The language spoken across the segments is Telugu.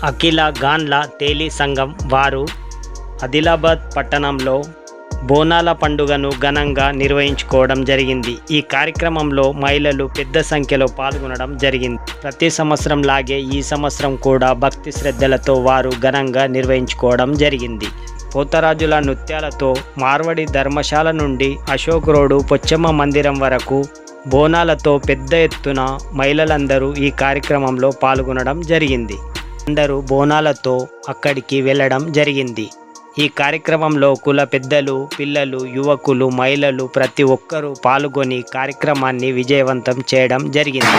అఖిల గాండ్ల తేలి సంఘం వారు ఆదిలాబాద్ పట్టణంలో బోనాల పండుగను ఘనంగా నిర్వహించుకోవడం జరిగింది. ఈ కార్యక్రమంలో మహిళలు పెద్ద సంఖ్యలో పాల్గొనడం జరిగింది. ప్రతి సంవత్సరం లాగే ఈ సంవత్సరం కూడా భక్తి శ్రద్ధలతో వారు ఘనంగా నిర్వహించుకోవడం జరిగింది. పోతరాజుల నృత్యాలతో మార్వడి ధర్మశాల నుండి అశోక్ రోడ్డు పొచ్చమ్మ మందిరం వరకు బోనాలతో పెద్ద ఎత్తున మహిళలందరూ ఈ కార్యక్రమంలో పాల్గొనడం జరిగింది. అందరూ బోనాలతో అక్కడికి వెళ్ళడం జరిగింది. ఈ కార్యక్రమంలో కుల పెద్దలు, పిల్లలు, యువకులు, మహిళలు ప్రతి ఒక్కరూ పాల్గొని కార్యక్రమాన్ని విజయవంతం చేయడం జరిగింది.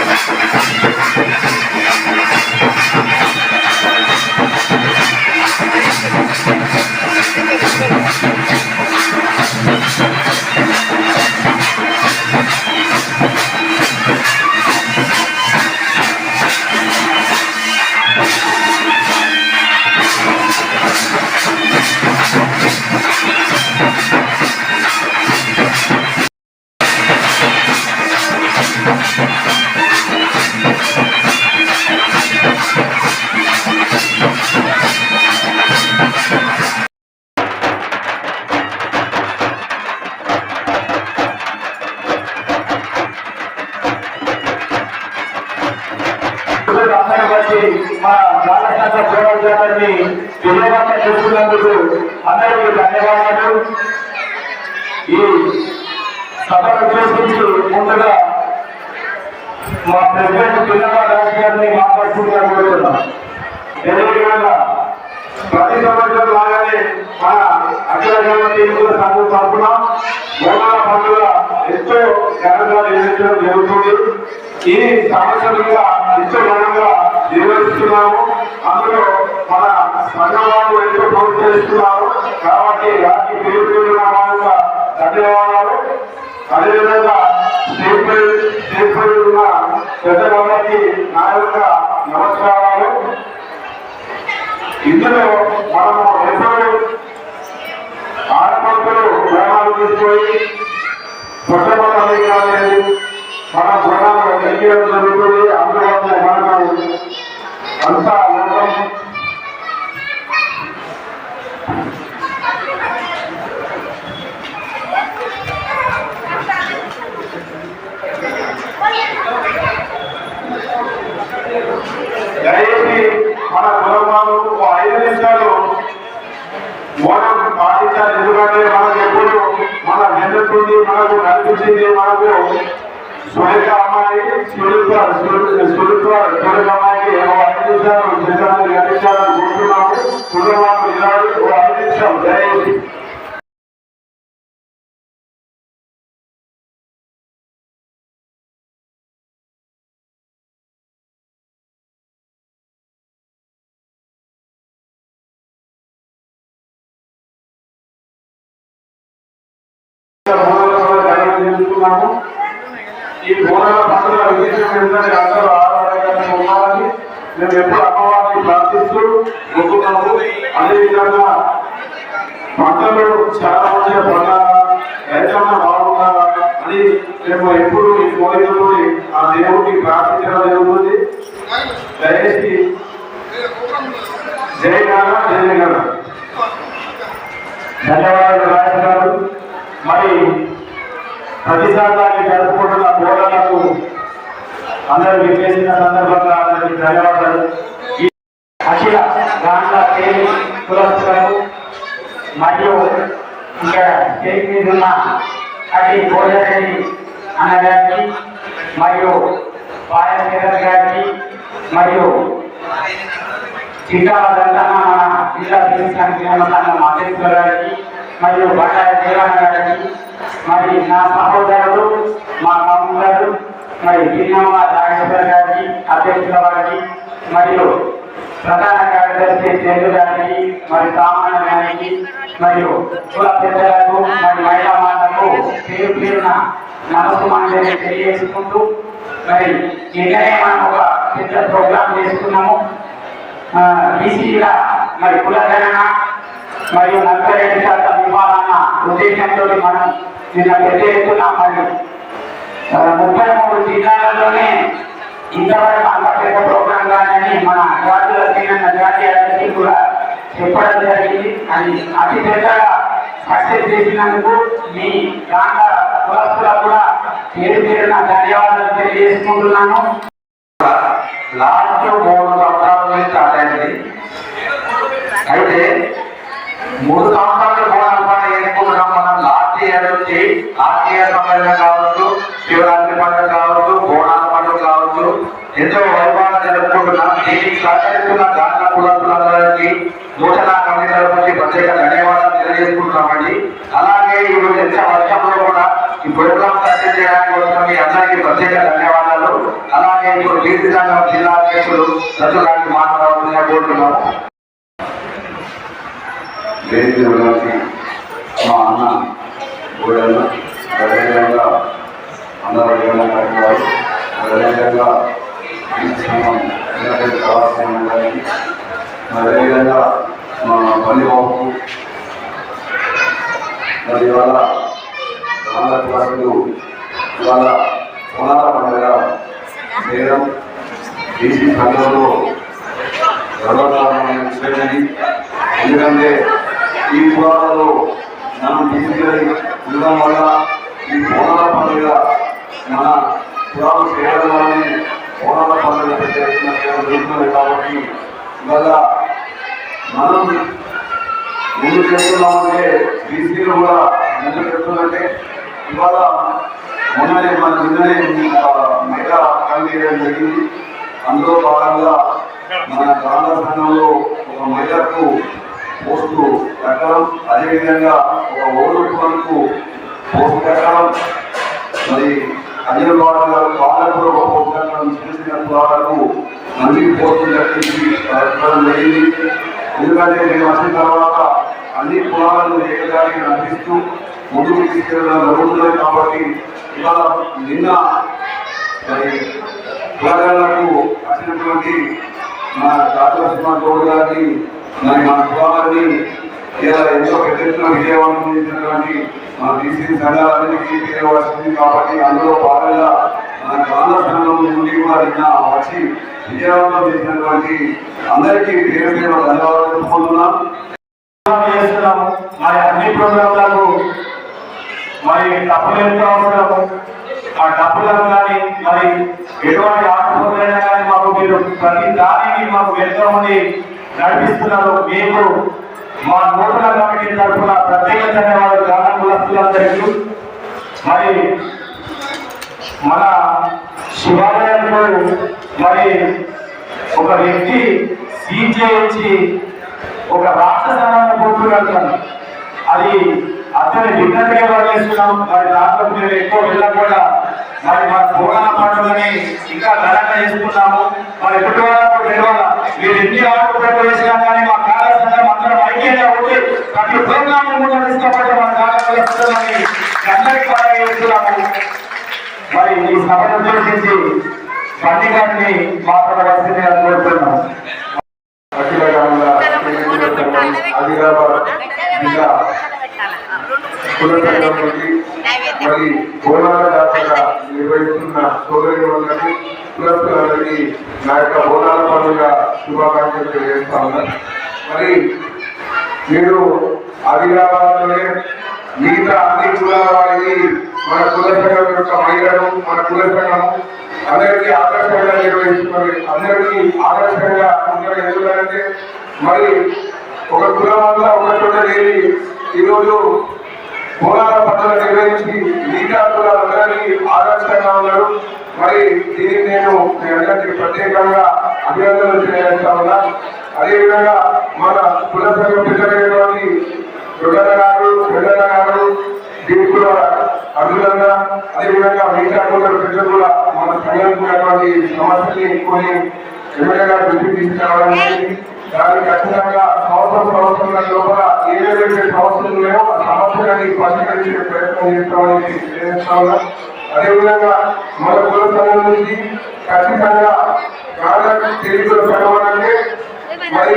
చేసుకున్నందుకు అందరికీ ధన్యవాదాలు. ఈ సభను ఉద్దేశించి ముందుగా మా ప్రెసిడెంట్ పిల్లవారాజు గారిని మాట్లాడుతుందిగా కోరుతున్నాం. తెలియకుండా ప్రతి సంవత్సరం లాగానే మన అఖిల గాండ్ల తేలి సంఘం తరఫున బోనాల పండుగ ఎంతో ఘనంగా నిర్వహించడం జరుగుతుంది. ఈ సంవత్సరంగా ఎంతో ఘనంగా నిర్వహిస్తున్నాము. అందులో మన సంఘం వాళ్ళు ఎంతో ప్రోత్సహిస్తున్నారు కాబట్టి వారికి పేరు పేరున వాళ్ళ ధన్యవాదాలు. అదేవిధంగా స్టేట్ ఉన్న పెద్దవాళ్ళకి నా యొక్క నమస్కారాలు. ఇందులో మనము ఎప్పుడు ఆడపడుతులు గ్రామాలు తీసుకొని పొట్టపల్లి కాలేదు మన గ్రామాలు ఎన్నికలు జరుగుతుంది. అందువల్ల మనము అంతా దయచేసి మన కుటుంబాలు 5 నిమిషాలు మౌనం పాటించాలి. ఎందుకంటే మనకు ఎప్పుడు మన జన్మతుంది, మనకు కనిపించింది, మనకు స్వరిక అమ్మాయి స్వరిక అమ్మాయికి 5 నిమిషాలు చేశాలని కనిపించాలని కోరుతున్నాము. కుటుంబాలు 5 నిమిషాలు దయచేసి. ఈ బోనాల పండుగ విశేషం ఏంటంటే అందరూ ఆరోగ్యంగా ఉండాలని మేము ఎప్పుడు అమ్మవారిని ప్రార్థిస్తూ మొక్కున్నాము. అదేవిధంగా పంటలు చాలా మంచిగా పండాలా, రైతన్న బాగుండాలా అని మేము ఎప్పుడు ఈ కోరికతో ఆ దేవుడికి ప్రార్థించడం జరుగుతుంది. దయచేసి జై గాన జై గాన. ధన్యవాదాలు రాజు గారు. మరి ప్రతిసారి జరుపుకుంటున్న బోనాలకు అందరూ విచ్చేసిన సందర్భంగా అందరికీ ధన్యవాదాలు. అఖిల గాండ్ల తేలి కులస్తులకు మరియు ఇక్కడ స్టేజ్ మీద ఉన్న అది భోజరెడ్డి అన్నగారికి మరియు పాయశేఖర్ గారికి మరియు చిట్టాల దండన్న మన జిల్లా సంఘం అధ్యక్షుల గారికి మరియు బండారి దేవన్న గారికి మరి నా సహోదరుడు మా తమ్ముడు మరి చిన్నమ్మ నాగేశ్వర గారికి అధ్యక్షుల వారికి మరియు ప్రధాన కార్యదర్శి చంద్రు గారికి మరి సామాన్య గారికి మరియు కుల పెద్దలకు మరి మహిళా మాటలకు పేరు పేరున నమస్కారాన్ని తెలియజేసుకుంటూ మరి నిన్ననే మనం ఒక పెద్ద ప్రోగ్రాం చేసుకున్నాము. బీసీల మరి కులగణన మరియు 45% ఇవ్వాలన్న ఉద్దేశంతో మనం నిన్న పెద్ద ఎత్తున మరి 33 జిల్లాలలోనే ఇంతవరకు అంత పెద్ద ప్రోగ్రాం కానీ మన జాతీయ జాతీయ కూడా చెప్పడం జరిగింది. అది అతి పెద్దగా సక్సెస్ చేసినందుకు మీ దాంట్లో కులస్తులకు కూడా పేరు పేరున ధన్యవాదాలు తెలియజేసుకుంటున్నాను. లాస్ట్ 3 సంవత్సరాల స్టార్ట్ అయింది. అయితే 3 సంవత్సరాలు బోనాల పండుగ వేసుకుంటున్నాం మనం. లాస్ట్ ఇయర్ నుంచి ఆత్మీయ సమ్మేళనం కావచ్చు, శివరాత్రి పండుగ కావచ్చు, బోనాల పండుగ కావచ్చు, ఎంతో వైభవంగా జరుపుకుంటున్నాం. దీనికి సహకరిస్తున్న గాంధీ కులస్తులందరికీ నూతన కమిటీ తరఫు ప్రత్యేక ధన్యవాదాలు తెలియజేసుకుంటున్నామండి. అలాగే ఇప్పుడు ఎంత వర్షంలో కూడా ఈ ప్రోగ్రాం సక్సెస్ చేయడానికి వచ్చిన మీ అందరికీ ప్రత్యేక ధన్యవాదాలు. అలాగే ఇప్పుడు బీసీ సంఘం జిల్లా అధ్యక్షులు దశరాజు మాట్లాడాలని కోరుతున్నాము. మా అన్న గోడలు అదేవిధంగా అందరూ కట్టినారు. అదేవిధంగా అదేవిధంగా మా పల్లి బాబు మరి ఇవాళ ఆంధ్ర క్లాసులు ఇవాళ పునాల పండుగ చేయడం బీసీ సంఘంలో గర్వకారణమైన విషయమని. ఎందుకంటే ఈ పురాణాలు మనం తీసుకెళ్ళి ఉండడం వల్ల ఈ పునాల పండుగ మన పురాణం చేయడం వల్లనే పునాల పండుగ జరుగుతుంది. కాబట్టి ఇవాళ మనం ముందు చేస్తున్నామంటే బీసీలు కూడా ముందు చేస్తుందంటే ఇవాళ మొన్ననే మన నిన్ననే మెగా కమిటీ చేయడం జరిగింది. అందులో భాగంగా మన గ్రామ సంఘంలో ఒక మహిళకు పోస్టు కట్టడం, అదేవిధంగా ఒక ఓడుకు పోస్టు కట్టడం, మరి అనిల్ గౌడ్ గారు వాళ్ళకు ఒక పోస్టు కట్టడం, చిన్న వాళ్ళకు మంచి పోస్టులు కట్టించి కట్టడం జరిగింది. ఎందుకంటే నేను వచ్చిన తర్వాత అన్ని కులాలను ఏకదానికి నడిపిస్తూ ముందుకు తీసుకెళ్ళడం జరుగుతుంది. కాబట్టి ఇవాళ నిన్న మరి కులగాళ్లకు వచ్చినటువంటి మన రాజలక్ష్మణ గౌడ్ గారిని మరి మన కులాలని ఇలా ఎంతో పెద్ద ఎత్తున విజయవంతం చేసినటువంటి మన బీసీ సంఘాలన్నిటికీ తెలియవలసింది. కాబట్టి అందులో భాగంగా మన గ్రామ సంఘం నుండి కూడా నిన్న వచ్చి విజయవంతం చేసినటువంటి అందరికీ పేరు పేరు ధన్యవాదాలు తెలుపుకుంటున్నాం. చేస్తున్నాము. మరి అన్ని ప్రోగ్రాంలకు మరి డబ్బులు ఎంత అవసరము, ఆ డబ్బులను కానీ మరి ఎటువంటి ఆటపోతైనా కానీ మాకు మీరు ప్రతి దానిని మాకు వెనుక ఉండి నడిపిస్తున్నారు. మీకు మా నూతన కమిటీ తరఫున ప్రత్యేక ధన్యవాదాలు గ్రామ కులస్తులందరికీ. మరి మన శివాలయంలో మరి ఒక వ్యక్తి సీజ్ చేయించి ఒక రాక్షసనాన్ని పోతున్నాడు. అది అతని విన్నతిగా పనిచేస్తున్నాం. మరి దాంట్లో మేము ఎక్కువ వెళ్ళకుండా మరి మన బోనాల పండుగని ఇంకా ఘనంగా చేసుకున్నాము. మరి ఎప్పటి వరకు తెలియాల మీరు ఎన్ని ఆటలు వేసినా కానీ మా కార్యక్రమం అందరం ఐక్యంగా ఉండి ప్రతి ప్రోగ్రాం కూడా తీసుకపోతే మన కార్యక్రమాన్ని అందరికీ పనిచేస్తున్నాము. మరి ఈ సభను ఉద్దేశించి బండి గారిని మాట్లాడవలసిందిగా కోరుతున్నాము. ఆదిలాబాద్ జిల్లా కులసంఘం నుండి మరి బోనాల జాతర నిర్వహిస్తున్న సోదరులందరికీ కులస్తులందరికీ నా యొక్క బోనాల పండుగ శుభాకాంక్షలు తెలియజేస్తా ఉన్నారు. మరి మీరు ఆదిలాబాద్లోనే మిగతా అన్ని కులాల వారికి మన కులసంఘం యొక్క మహిళలు మన కులసంఘం అందరికీ ఆకర్షణగా నిర్వహిస్తున్నారు. అందరికీ ఆకర్షణగా ఉంటారు. ఎందుకంటే మరి ఒక కులం వల్ల ఒక చోట లేని ఈరోజు బోనాల పండుగ నిర్వహించి మిగతా కులాలందరినీ ఆకర్షణగా ఉన్నారు. మరి దీనికి నేను మీ అందరికీ ప్రత్యేకంగా అభినందనలు తెలియజేస్తా ఉన్నా. అదేవిధంగా మన కుల సంఘం పెద్దలైనటువంటి దుర్గన్న గారు దీనికి కూడా అభినందన. అదేవిధంగా మిగతా కొందరు పెద్దలు కూడా మన సంఘానికి సమస్యని కొని ఎమ్మెల్యే గారు దృష్టికి తీసుకురావడానికి దానికి ఖచ్చితంగా సంవత్సరం లోపల ఏవైతే సమస్యలు ఉన్నాయో ఆ సమస్యలని పరిష్కరించే ప్రయత్నం చేస్తామని తెలియజేస్తా ఉన్నా. అదేవిధంగా మన కుల సంఘం నుంచి ఖచ్చితంగా తెలుగులో చదవాలంటే మరి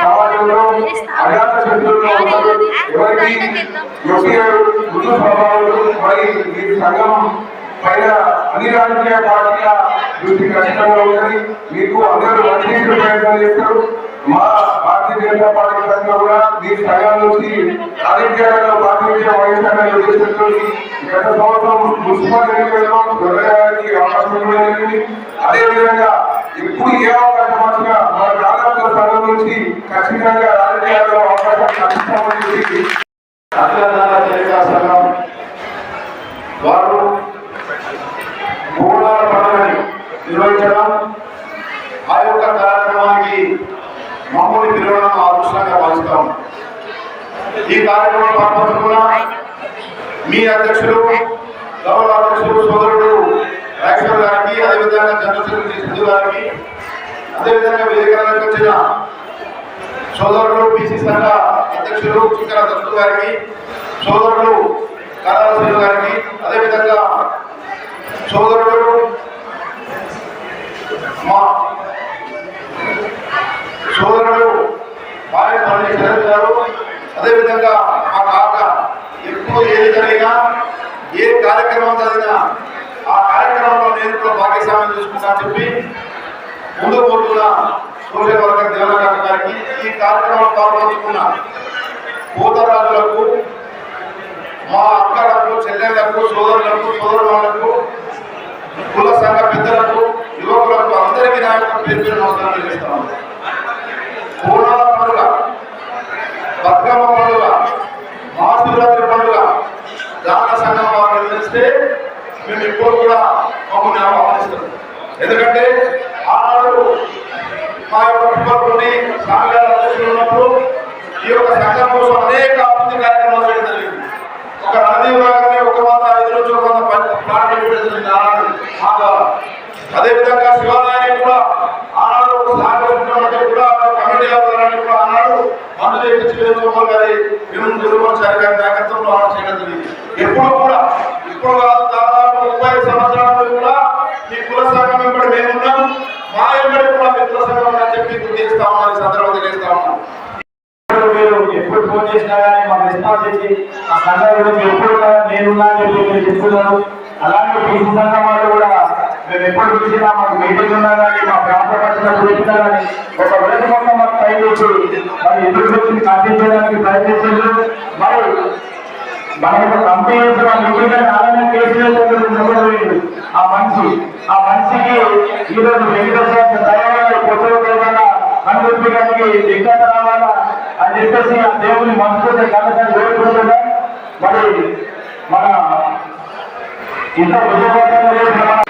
సమాజంలో అజాత శక్తుల్లో ఎవరికి ముందు స్వభావాలు మరి ఈ సంఘం పైన అన్ని రాజకీయ పార్టీల దృష్టి ఖచ్చితంగా ఉన్నది. మీకు అందరూ మంచి ప్రయత్నం చేస్తారు. మా భారతీయ జనతా పార్టీ తరఫున కూడా మీ సంఘాల నుంచి రాజకీయాలలో ప్రాతినిధ్యం వహించాలనే ఉద్దేశంతో గత సంవత్సరం మున్సిపల్ ఎన్నికల్లో దొరకడానికి అవకాశం జరిగింది. అదేవిధంగా ఎప్పుడు ఏ అవకాశం వచ్చినా మన రాజకీయ సంఘం నుంచి ఖచ్చితంగా రాజకీయాల్లో అవకాశం కల్పిస్తామని చెప్పి అఖిలదాన చరిత్ర సంఘం వారు బోనాల పండుగని నిర్వహించడం, ఆ యొక్క కార్యక్రమానికి మమ్మల్ని పిలవడం అదృష్టంగా భావిస్తాం. ఈ కార్యక్రమం పాల్పంచుకున్న మీ అధ్యక్షులు, గౌరవ అధ్యక్షులు సోదరుడు రాజేశ్వర్ గారికి, అదేవిధంగా జనరల్ సెక్రటరీ సింధు గారికి, అదేవిధంగా వేదికలకు వచ్చిన సోదరుడు బీసీ సంఘ అధ్యక్షులు చిక్కర దత్తు గారికి, సోదరుడు కాళాశ్రీ గారికి, అదేవిధంగా సోదరుడు మా సోదరుడు పాయపల్లి శరత్ గారు, అదేవిధంగా మా కాక ఎప్పుడు ఏది జరిగినా ఏ కార్యక్రమం జరిగినా ఆ కార్యక్రమంలో నేను కూడా భాగస్వామ్యం తీసుకుంటా చెప్పి ముందు పోతున్న సోషల్ వర్కర్ దేవనాథ్ గారికి, ఈ కార్యక్రమం పాల్పంచుకున్న పోతరాజులకు, మా అక్కలకు, చెల్లెళ్లకు, సోదరులకు, సోదరులకు, కుల సంఘ పెద్దలకు, యువకులకు అందరికీ నా యొక్క పేరు పేరు నమస్కారం చేస్తాను. బోనాల పండుగ, బతుకమ్మ పండుగ, మహాశివరాత్రి పండుగ జాత సంఘం వారు నిర్వహిస్తే మేము ఇప్పుడు కూడా మమ్మల్ని ఆహ్వానిస్తాం. ఎందుకంటే ఆనాడు మా యొక్క కుటుంబంలోని సంఘాల అధ్యక్షులు ఉన్నప్పుడు ఈ యొక్క సంఘం కోసం అనేక అభివృద్ధి కార్యక్రమాలు చేయడం జరిగింది. ఒక నది భాగంలో ఒక 105 నుంచి 110 ప్లాట్లు పెట్టడం ఆనాడు మాకు. అదేవిధంగా శివాలయాన్ని కూడా ఆనాడు సాగరంటే కూడా కమిటీ అవ్వాలని కూడా ఆనాడు మందు తెచ్చి వేసుకోవాలి గారి మేము దుర్గోచారి గారి నాయకత్వంలో ఆలోచన చేయడం జరిగింది. ఎప్పుడు కూడా ఇప్పుడు కాదు, దాదాపు 30 సంవత్సరాలు కూడా ఈ కుల సంఘం వెంబడి మేమున్నాం, మా వెంబడి కూడా మీ కుల సంఘం అని చెప్పి గుర్తిస్తా ఉన్నాం, సందర్భంగా తెలియజేస్తా ఉన్నాం. మీరు ఎప్పుడు ఫోన్ చేసినా కానీ మాకు రెస్పాన్స్ ఇచ్చి ఆ సంఘం గురించి ఎప్పుడు నేనున్నా అని చెప్పి మీరు చెప్తున్నారు. అలాంటి బీసీ సంఘం వాళ్ళు కూడా మేము ఎప్పుడు పిలిచినా మాకు మీటింగ్ ఉన్నా కానీ మా ప్రాంత పక్షులకు చెప్పినా కానీ ఒక రోజు మొత్తం మాకు టైం ఇచ్చి మరి ఎదురు గురించి కల్పించడానికి ప్రయత్నిస్తున్నారు. మరి మన యొక్క కంపెనీ అలానే కేసీఆర్ ఆ మనిషికి ఈరోజు వెంకటేశ్వర దయవల్ల కొత్త అనుభూతికి దిగ్గత రావాలా అని చెప్పేసి ఆ దేవుని మనసుకుంటే కలగాలి కోరుకుంటున్నా. మరి మన ఇంత ఉద్యోగంలో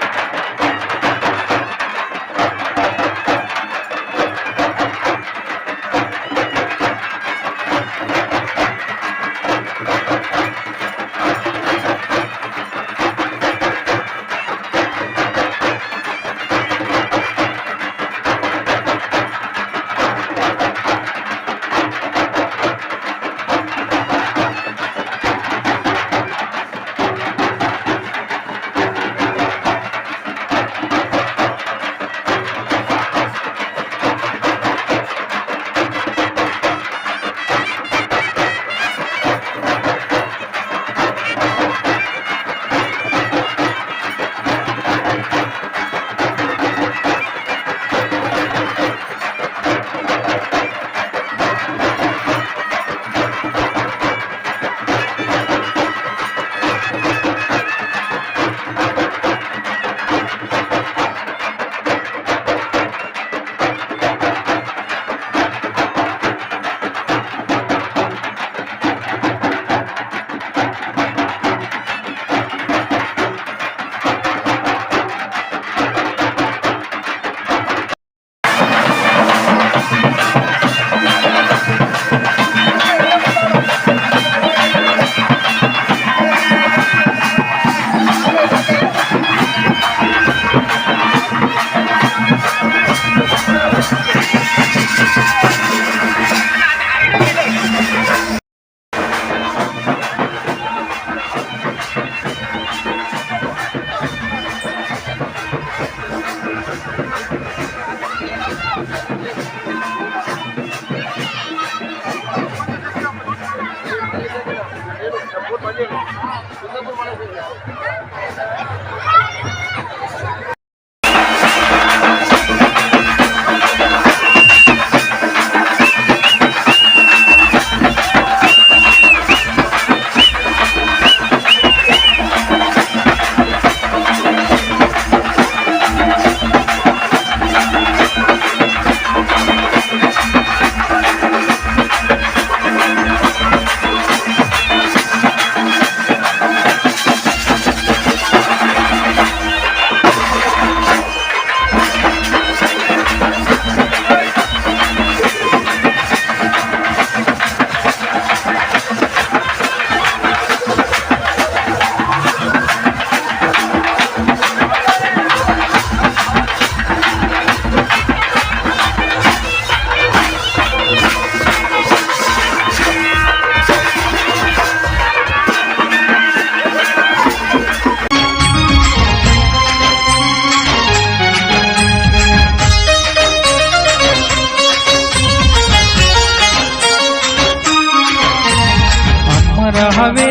అమరహవే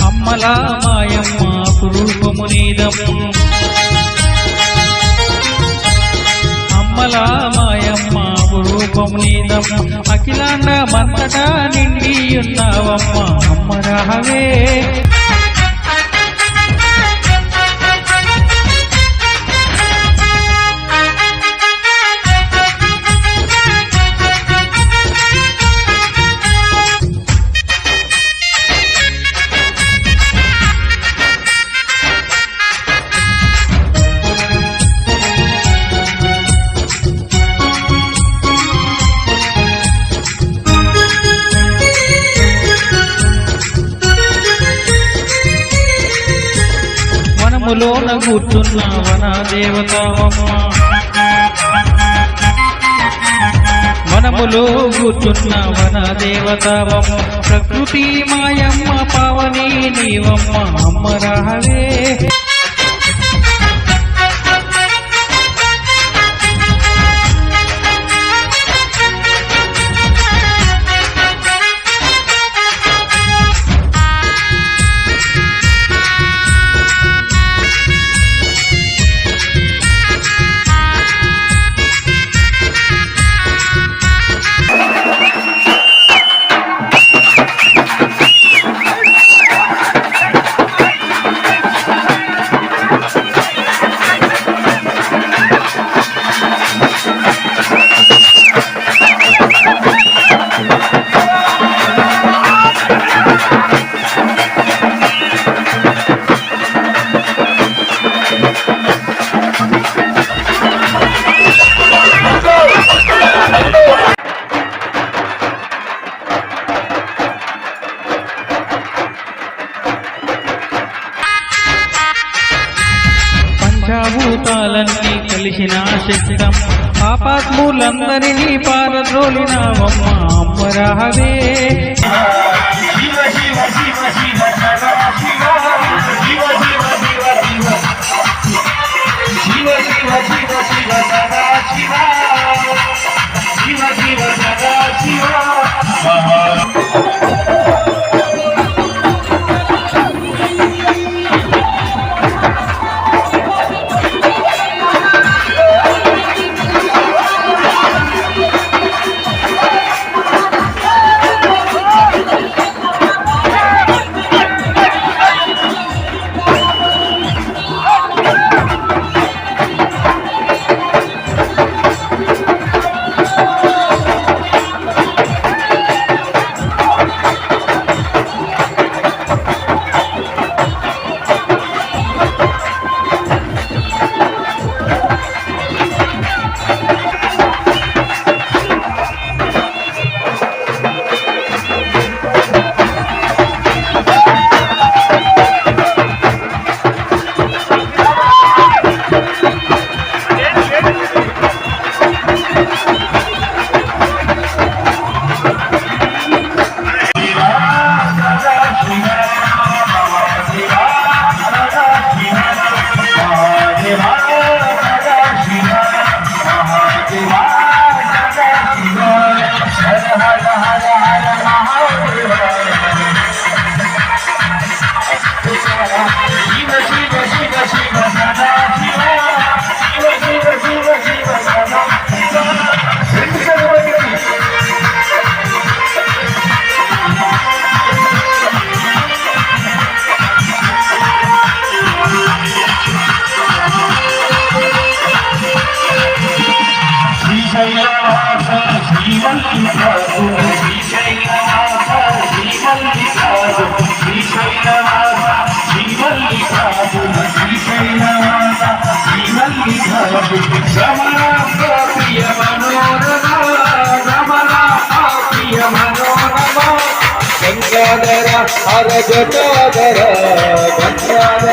అమ్మలా మాయమ్మ రూపము నీదమ్మ అమ్మలా మాయమ్మ రూపము నీదమ్మ అఖిలాండ మంతటా నిండి ఉన్నావమ్మ అమ్మరహవే వనములోన కూర్చున్న వన దేవతావమ్మ వనములో కూర్చున్న వన దేవతావమ్మ ప్రకృతి మాయమ్మ పావని నీవమ్మ అమ్మరహవే పంచభూతాలన్నీ కలిసిన శక్తం పాపాత్ములందరినీ పారద్రోలినావమ్మ అమ్మరహవే శివ శివ శివ శివ సదా శివ శివ శివ శివ శివ శివ శివ శివ శివ సదా శివ శివ శివ సదా శివ గంగాధర హర జటాధర గంగాధర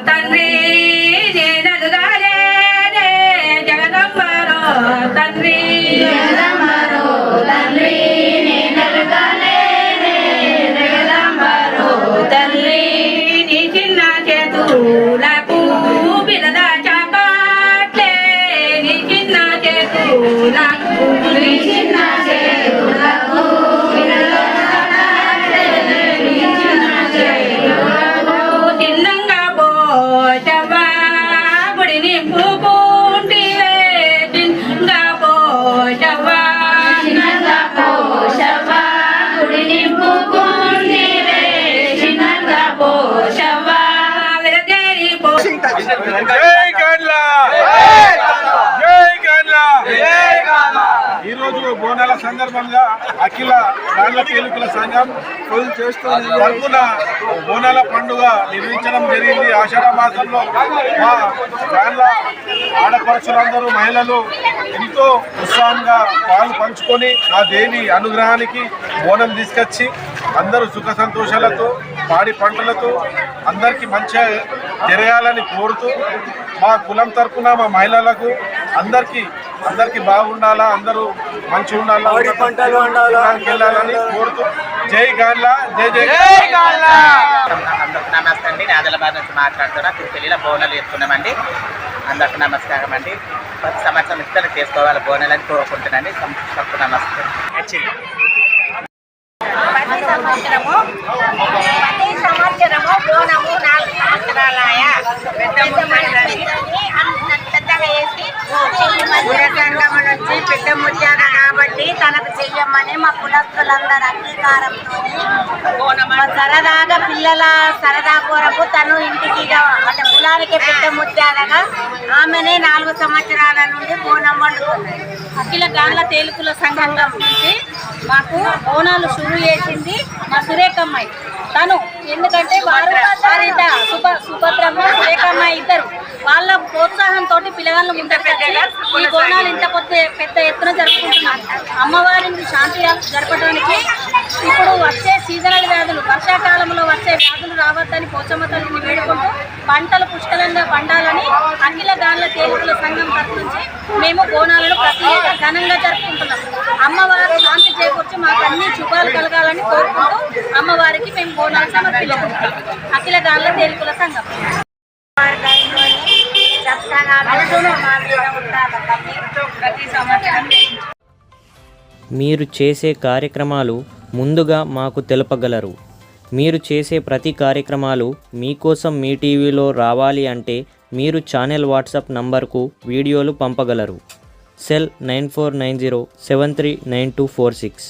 తండ్రి నేనలుగానే జగదంబరో తండ్రి జగదంబరో తండ్రి నేనలుగానే జగదంబరో తల్లి నీ చిన్న చేతులకు బిలద చాపాట్లే నీ చిన్న చేతులకు నీ చిన్న చేతులకు బిలద చాపాట్లే నీ చిన్న చేతులకు చిన్నంగా పోచవా గుడి నింపుకుంటివే చిన్నంగా పోచవా చిన్నంగా పోచవా గుడి నింపుకుంటివే చిన్నంగా పోచవా వెలగేరి జై గాండ్లా జై గాండ్లా ఈరోజు బోనాల సందర్భంగా అఖిల గాండ్ల తేలుకల సంఘం తరపున బోనాల పండుగ నిర్వహించడం జరిగింది. ఆషాఢ మాసంలో మా గాండ్ల ఆడపడుచులందరూ మహిళలు ఎంతో ఉత్సాహంగా పాలు పంచుకొని ఆ దేవి అనుగ్రహానికి బోనం తీసుకొచ్చి అందరూ సుఖ సంతోషాలతో పాడి పంటలతో అందరికీ మంచిగా జరగాలని కోరుతూ మా కులం తరపున మా మహిళలకు అందరికీ బాగుండాలా, అందరూ మంచిగా ఉండాలా, వెళ్ళాలని కోరుతూ జై గాండ్లా జై జై గాండ్లా. నమస్తే అండి. నేను ఆదిలాబాద్ నుంచి మాట్లాడుతున్నా. తిరుపతిలో బోనాలు వేసుకున్నామండి. అందరికీ నమస్కారం అండి. ప్రతి సంవత్సరం ఇద్దరు చేసుకోవాలి బోనాలని కోరుకుంటున్నాండి. తప్పు నమస్తే. ప్రతి సంవత్సరము బోనము 4 సంవత్సరాలయ పెద్దగా వేసి సంగమ నుంచి పెద్ద ముత్యాన కాబట్టి తనకు చెయ్యమని మా కులస్తులందరూ అంగీకారంతో సరదాగా పిల్లల సరదా కొరకు తను ఇంటికి అంటే కులానికి పెద్ద ముత్యానగా ఆమెనే 4 సంవత్సరాల నుండి బోనం వండుతున్నది. అఖిల గాండ్ల తేలుకుల సంఘం నుంచి మాకు బోనాలు షురు చేసింది మా సురేఖమ్మాయి. తను ఎందుకంటే వారు సుభద్రమ్మ సురేఖమ్మ ఇద్దరు వాళ్ళ ప్రోత్సాహంతో పిల్లగాళ్ళు ఈ బోనాలు ఇంత పెద్ద ఎత్తున జరుపుకుంటున్నాం. అమ్మవారిని శాంతి జరపడానికి ఇప్పుడు వచ్చే సీజనల్ వ్యాధులు వర్షాకాలంలో వచ్చే వ్యాధులు రావద్దని పోచమ్మ తల్లిని వేడుకుంటూ పంటలు పుష్కలంగా పండాలని అఖిల గాండ్ల తేలుకుల సంఘం తరఫు నుంచి మేము బోనాలను ప్రతి ఏటా ఘనంగా జరుపుకుంటున్నాం. అమ్మవారు శాంతి చేకూర్చి మాకు అన్ని శుభాలు కలగాలని కోరుకుంటూ అమ్మవారికి మేము బోనాలు సమర్పించుకుంటాం. అఖిల గాండ్ల తేలుకుల సంఘం ప్రతి సంవత్సరం మీరు చేసే కార్యక్రమాలు ముందుగా మాకు తెలపగలరు. మీరు చేసే ప్రతి కార్యక్రమాలు మీకోసం మీ టీవీలో రావాలి అంటే మీరు ఛానల్ వాట్సాప్ నంబర్కు వీడియోలు పంపగలరు. సెల్ 9490739246.